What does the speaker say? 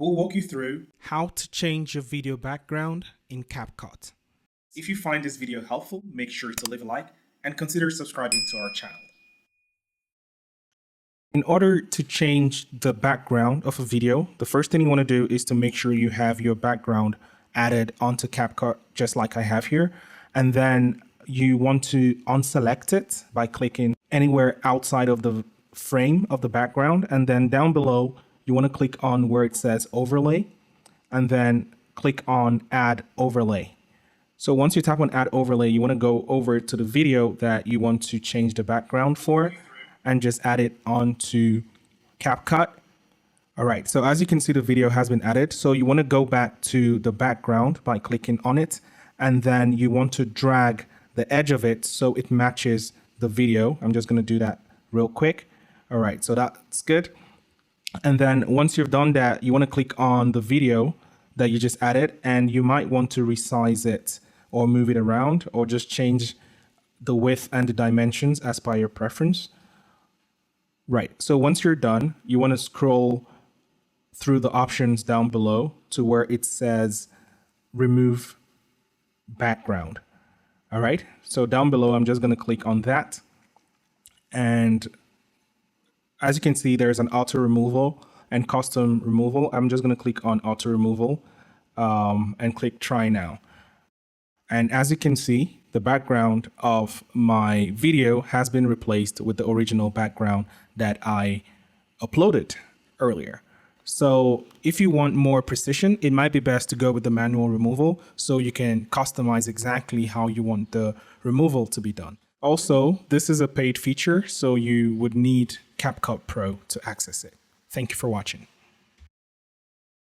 we'll walk you through how to change your video background in CapCut. If you find this video helpful, make sure to leave a like and consider subscribing to our channel. In order to change the background of a video, the first thing you want to do is to make sure you have your background added onto CapCut, just like I have here. And then you want to unselect it by clicking anywhere outside of the frame of the background. And then down below, you want to click on where it says overlay and then click on add overlay. So once you tap on add overlay, you want to go over to the video that you want to change the background for and just add it onto CapCut. All right, so as you can see, the video has been added. So you want to go back to the background by clicking on it, and then you want to drag the edge of it so it matches the video. I'm just going to do that real quick. All right, so that's good. And then once you've done that, you want to click on the video that you just added, and you might want to resize it or move it around or just change the width and the dimensions as per your preference. Right, so once you're done, you want to scroll through the options down below to where it says remove background. All right, so down below, I'm just going to click on that. And as you can see, there's an auto removal and custom removal. I'm just going to click on auto removal and click try now. And as you can see, the background of my video has been replaced with the original background that I uploaded earlier. So if you want more precision, it might be best to go with the manual removal so you can customize exactly how you want the removal to be done. Also, this is a paid feature, so you would need CapCut Pro to access it. Thank you for watching.